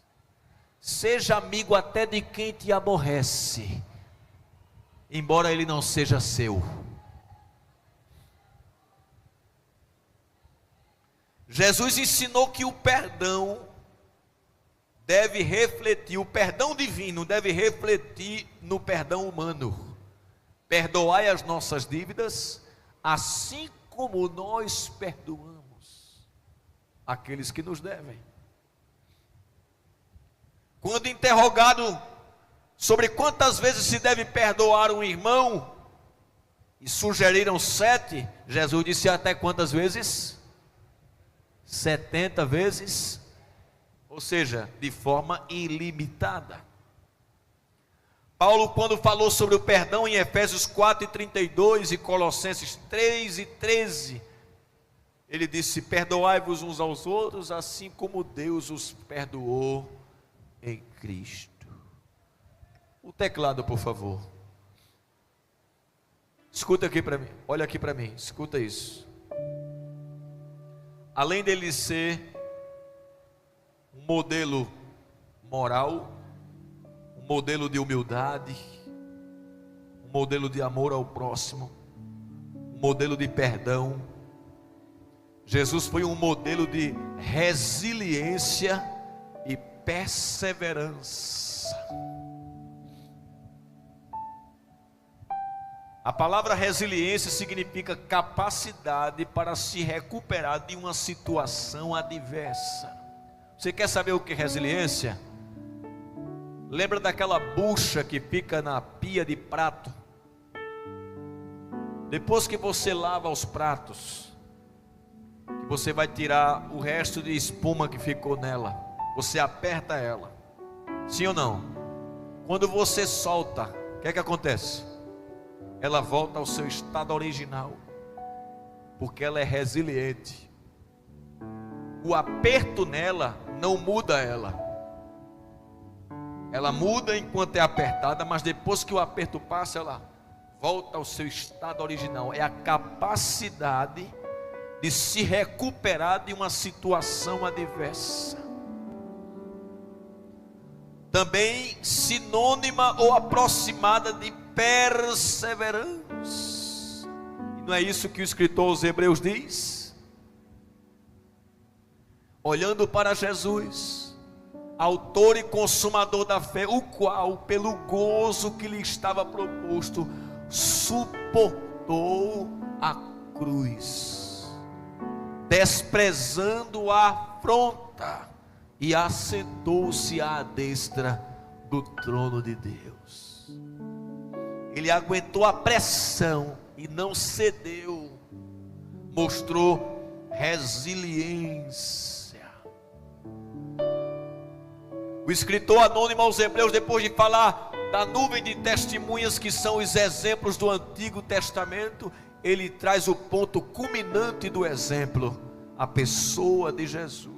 Seja amigo até de quem te aborrece, embora ele não seja seu. Jesus ensinou que o perdão deve refletir, o perdão divino deve refletir no perdão humano. Perdoai as nossas dívidas, assim como nós perdoamos aqueles que nos devem. Quando interrogado sobre quantas vezes se deve perdoar um irmão, e sugeriram 7, Jesus disse: até quantas vezes? 70 vezes, ou seja, de forma ilimitada. Paulo, quando falou sobre o perdão em Efésios 4:32 e Colossenses 3:13, ele disse: perdoai-vos uns aos outros, assim como Deus os perdoou em Cristo. O teclado, por favor. Escuta aqui para mim, olha aqui para mim, escuta isso. Além dele ser um modelo moral, um modelo de humildade, um modelo de amor ao próximo, um modelo de perdão, Jesus foi um modelo de resiliência e perseverança. A palavra resiliência significa capacidade para se recuperar de uma situação adversa. Você quer saber o que é resiliência? Lembra daquela bucha que fica na pia de prato? Depois que você lava os pratos, que você vai tirar o resto de espuma que ficou nela, você aperta ela, sim ou não? Quando você solta, o que é que acontece? Ela volta ao seu estado original, porque ela é resiliente. O aperto nela não muda ela. Ela muda enquanto é apertada, mas depois que o aperto passa, ela volta ao seu estado original. É a capacidade de se recuperar de uma situação adversa. Também sinônima ou aproximada de perseverança. E não é isso que o escritor aos Hebreus diz? Olhando para Jesus, autor e consumador da fé, o qual, pelo gozo que lhe estava proposto, suportou a cruz, desprezando a afronta, e assentou-se à destra do trono de Deus. Ele aguentou a pressão e não cedeu, mostrou resiliência. O escritor anônimo aos Hebreus, depois de falar da nuvem de testemunhas que são os exemplos do Antigo Testamento, ele traz o ponto culminante do exemplo, a pessoa de Jesus.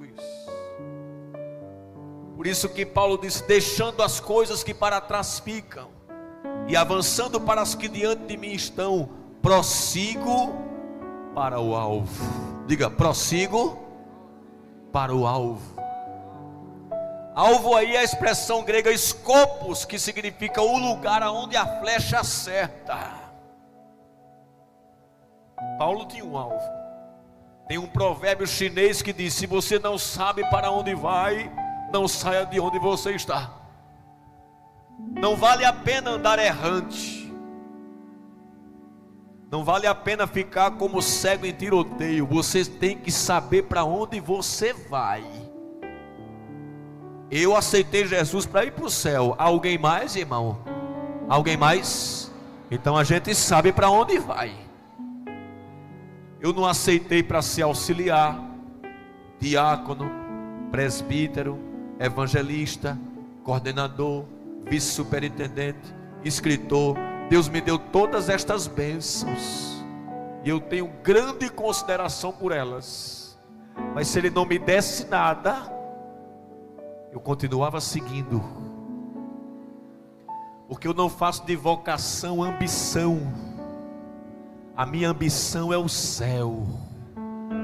Por isso que Paulo diz: deixando as coisas que para trás ficam e avançando para as que diante de mim estão, prossigo para o alvo. Diga: prossigo para o alvo. Alvo aí é a expressão grega skopos, que significa o lugar aonde a flecha acerta. Paulo tinha um alvo. Tem um provérbio chinês que diz: se você não sabe para onde vai, não saia de onde você está. Não vale a pena andar errante. Não vale a pena ficar como cego em tiroteio. Você tem que saber para onde você vai. Eu aceitei Jesus para ir para o céu. Alguém mais, irmão? Alguém mais? Então a gente sabe para onde vai. Eu não aceitei para ser auxiliar, diácono, presbítero, evangelista, coordenador, vice-superintendente, escritor. Deus me deu todas estas bênçãos e eu tenho grande consideração por elas. Mas se Ele não me desse nada, eu continuava seguindo, porque eu não faço de vocação ambição. A minha ambição é o céu.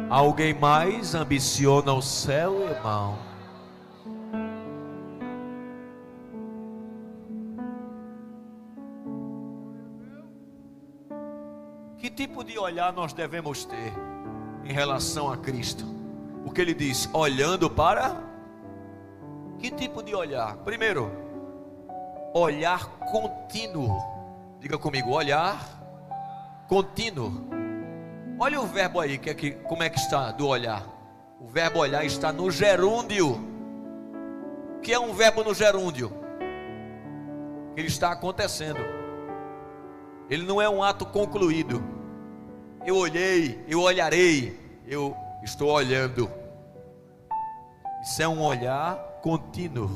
Alguém mais ambiciona o céu, irmão? Que tipo de olhar nós devemos ter em relação a Cristo? Porque Ele diz: olhando para... Que tipo de olhar? Primeiro, olhar contínuo. Diga comigo: olhar contínuo. Olha o verbo aí, como é que está do olhar? O verbo olhar está no gerúndio. O que é um verbo no gerúndio? Ele está acontecendo. Ele não é um ato concluído. Eu olhei, eu olharei, eu estou olhando. Isso é um olhar contínuo.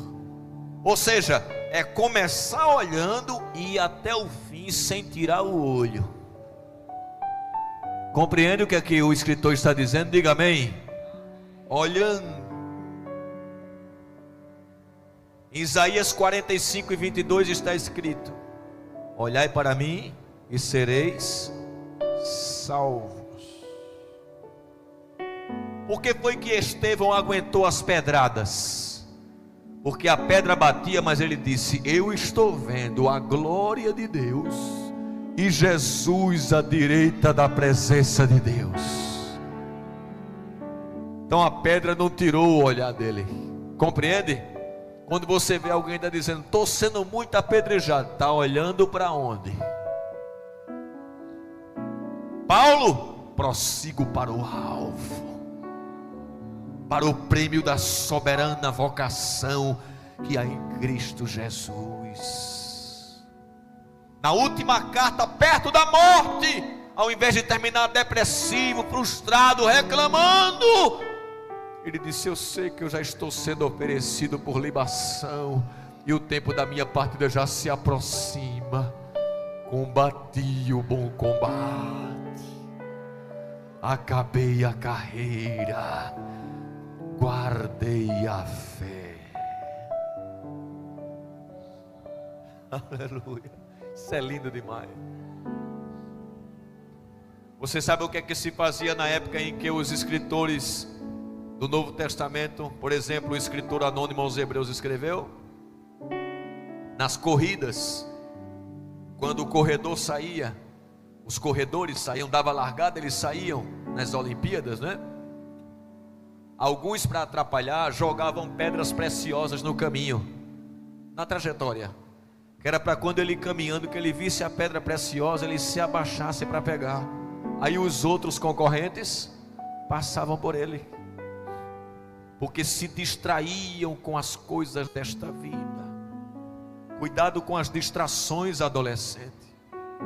Ou seja, é começar olhando e ir até o fim sem tirar o olho. Compreende o que aqui o escritor está dizendo? Diga amém. Olhando. Em Isaías 45:22 está escrito: olhai para mim e sereis salvos. Por que foi que Estevão aguentou as pedradas? Porque a pedra batia, mas ele disse: eu estou vendo a glória de Deus e Jesus à direita da presença de Deus. Então a pedra não tirou o olhar dele. Compreende? Quando você vê alguém está dizendo: estou sendo muito apedrejado, está olhando para onde? Paulo, prossigo para o alvo, para o prêmio da soberana vocação que há em Cristo Jesus. Na última carta, perto da morte, ao invés de terminar depressivo, frustrado, reclamando, ele disse: eu sei que eu já estou sendo oferecido por libação e o tempo da minha partida já se aproxima. Combati o bom combate, acabei a carreira, guardei a fé. Aleluia. Isso é lindo demais. Você sabe o que é que se fazia na época em que os escritores do Novo Testamento, por exemplo, o escritor anônimo aos Hebreus escreveu? Nas corridas, quando o corredor saía, os corredores saíam, dava largada, eles saíam nas Olimpíadas, né? Alguns, para atrapalhar, jogavam pedras preciosas no caminho, na trajetória, que era para quando ele caminhando, que ele visse a pedra preciosa, ele se abaixasse para pegar. Aí os outros concorrentes passavam por ele, porque se distraíam com as coisas desta vida. Cuidado com as distrações, adolescente.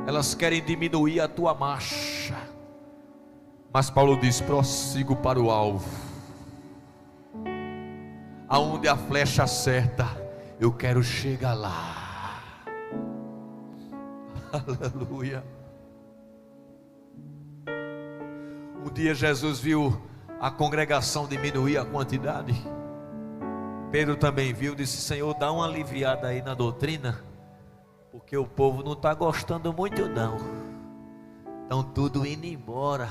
Elas querem diminuir a tua marcha. Mas Paulo diz: prossigo para o alvo, aonde a flecha acerta, eu quero chegar lá. Aleluia. Um dia Jesus viu a congregação diminuir a quantidade. Pedro também viu, disse: Senhor, dá uma aliviada aí na doutrina, porque o povo não está gostando muito não. Estão tudo indo embora,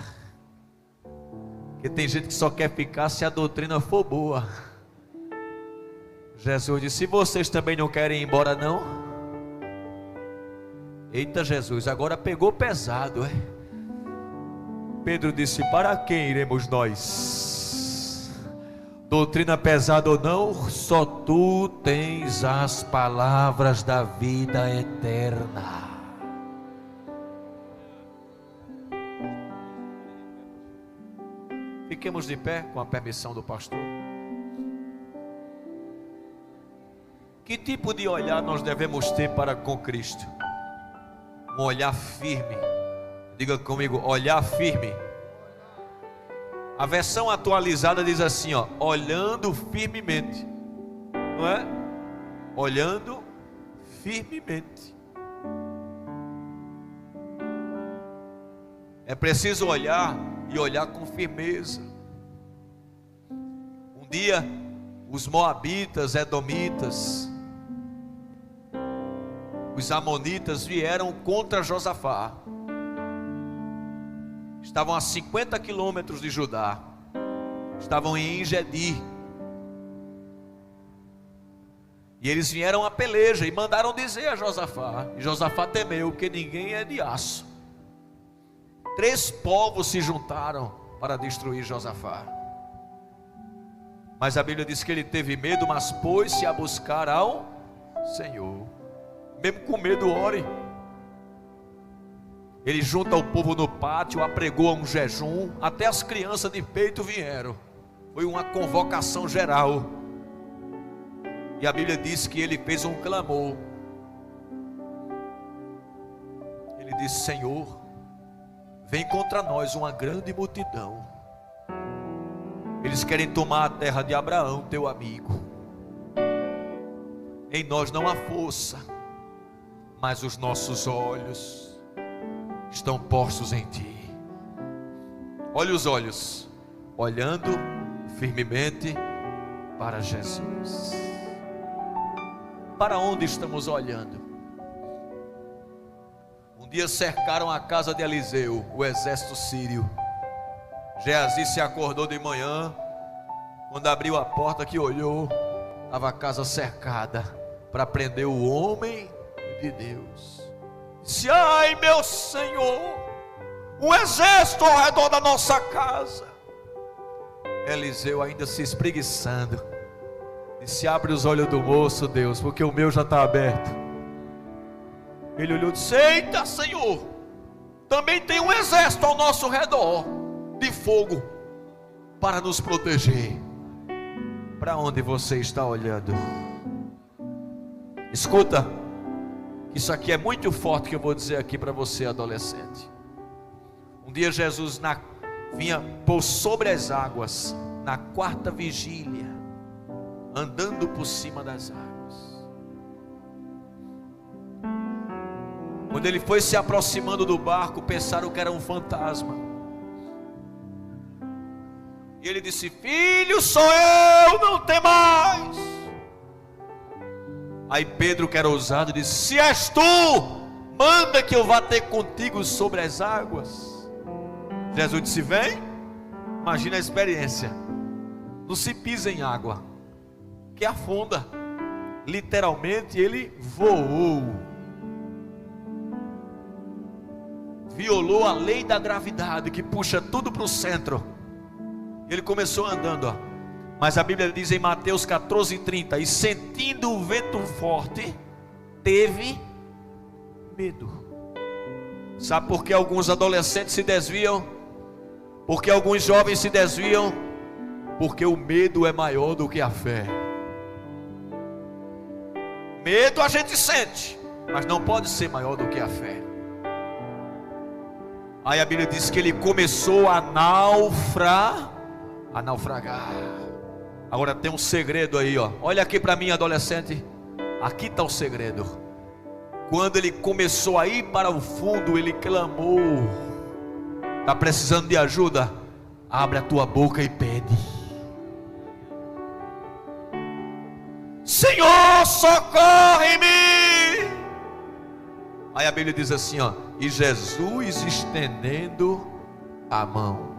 porque tem gente que só quer ficar se a doutrina for boa. Jesus disse: se vocês também não querem ir embora não? Eita Jesus, agora pegou pesado, é? Pedro disse: para quem iremos nós? Doutrina pesada ou não, só tu tens as palavras da vida eterna. Fiquemos de pé com a permissão do pastor. Que tipo de olhar nós devemos ter para com Cristo? Um olhar firme. Diga comigo: olhar firme. A versão atualizada diz assim, ó: olhando firmemente. Não é? Olhando firmemente. É preciso olhar e olhar com firmeza. Um dia, os moabitas, edomitas, os amonitas vieram contra Josafá. Estavam a 50 quilômetros de Judá. Estavam em Engedi. E eles vieram a peleja e mandaram dizer a Josafá. E Josafá temeu, porque ninguém é de aço. 3 povos se juntaram para destruir Josafá. Mas a Bíblia diz que ele teve medo, mas pôs-se a buscar ao Senhor. Mesmo com medo, ore. Ele junta o povo no pátio, apregou um jejum, até as crianças de peito vieram. Foi uma convocação geral. E a Bíblia diz que ele fez um clamor. Ele disse: Senhor, vem contra nós uma grande multidão. Eles querem tomar a terra de Abraão, teu amigo. Em nós não há força, mas os nossos olhos estão postos em ti. Olha os olhos, olhando firmemente para Jesus. Para onde estamos olhando? Um dia cercaram a casa de Eliseu, o exército sírio. Geazi se acordou de manhã, quando abriu a porta que olhou, estava a casa cercada para prender o homem de Deus. Disse: ai meu Senhor, um exército ao redor da nossa casa. Eliseu ainda se espreguiçando, disse: abre os olhos do moço, Deus, porque o meu já está aberto. Ele olhou e disse: eita Senhor, também tem um exército ao nosso redor, de fogo, para nos proteger. Para onde você está olhando? Escuta, isso aqui é muito forte que eu vou dizer aqui para você, adolescente. Um dia Jesus vinha por sobre as águas, na quarta vigília, andando por cima das águas. Quando ele foi se aproximando do barco, pensaram que era um fantasma. E ele disse: filho, sou eu, não temais. Aí Pedro, que era ousado, disse: se és tu, manda que eu vá ter contigo sobre as águas. Jesus disse: vem. Imagina a experiência. Não se pisa em água, que afunda. Literalmente ele voou, violou a lei da gravidade, que puxa tudo para o centro. Ele começou andando, ó. Mas a Bíblia diz em Mateus 14:30: e sentindo o vento forte, teve medo. Sabe por que alguns adolescentes se desviam? Porque alguns jovens se desviam? Porque o medo é maior do que a fé. Medo a gente sente, mas não pode ser maior do que a fé. Aí a Bíblia diz que ele começou a naufragar. Agora tem um segredo aí, ó. Olha aqui para mim, adolescente. Aqui está o segredo. Quando ele começou a ir para o fundo, ele clamou: está precisando de ajuda? Abre a tua boca e pede: Senhor, socorre-me. Aí a Bíblia diz assim, ó: e Jesus, estendendo a mão,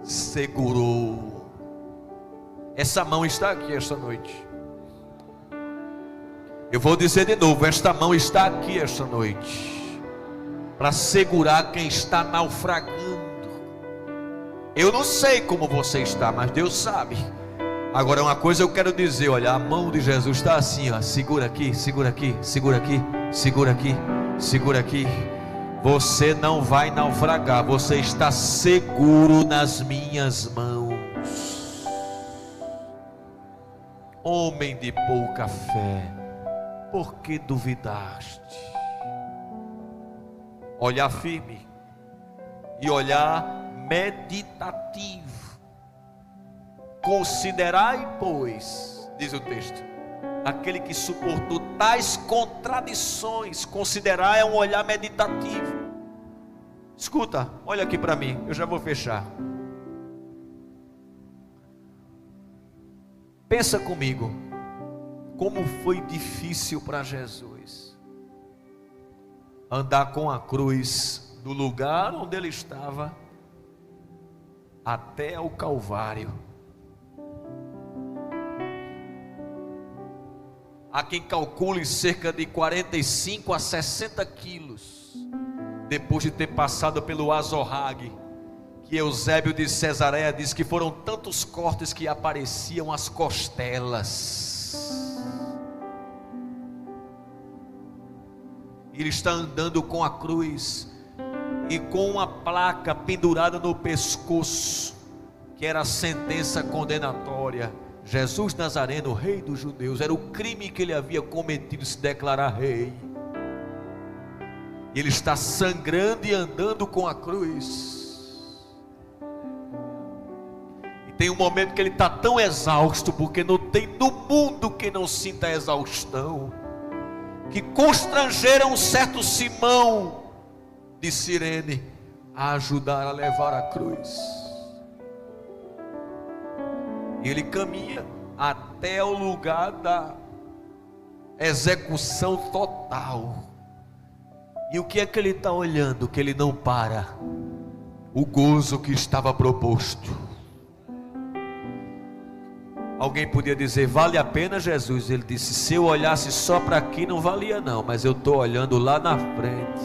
segurou. Essa mão está aqui esta noite. Eu vou dizer de novo: esta mão está aqui esta noite, para segurar quem está naufragando. Eu não sei como você está, mas Deus sabe. Agora uma coisa eu quero dizer: olha, a mão de Jesus está assim, ó. Segura aqui, segura aqui, segura aqui, segura aqui, segura aqui. Você não vai naufragar, você está seguro nas minhas mãos. Homem de pouca fé, por que duvidaste? Olhar firme e olhar meditativo. Considerai, pois, diz o texto, aquele que suportou tais contradições. Considerar é um olhar meditativo. Escuta, olha aqui para mim, eu já vou fechar. Pensa comigo, como foi difícil para Jesus andar com a cruz do lugar onde ele estava até o Calvário. Há quem calcule cerca de 45 a 60 quilos, depois de ter passado pelo Azorrague, que Eusébio de Cesareia diz que foram tantos cortes que apareciam as costelas. Ele está andando com a cruz e com uma placa pendurada no pescoço, que era a sentença condenatória: Jesus Nazareno, rei dos judeus. Era o crime que ele havia cometido, se declarar rei. Ele está sangrando e andando com a cruz. Tem um momento que ele está tão exausto, porque não tem no mundo quem não sinta exaustão, que constrangeram um certo Simão de Cirene a ajudar a levar a cruz. E ele caminha até o lugar da execução total. E o que é que ele está olhando? Que ele não para. O gozo que estava proposto. Alguém podia dizer: vale a pena, Jesus? Ele disse: se eu olhasse só para aqui não valia não, mas eu estou olhando lá na frente.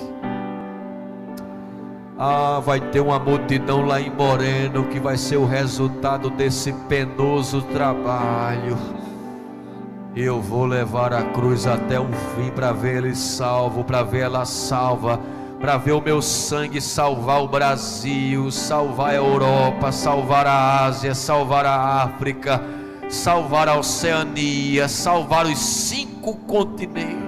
Vai ter uma multidão lá em Moreno, que vai ser o resultado desse penoso trabalho. Eu vou levar a cruz até o fim, para ver ele salvo, para ver ela salva, para ver o meu sangue salvar o Brasil, salvar a Europa, salvar a Ásia, salvar a África, salvar a Oceania, salvar os 5 continentes.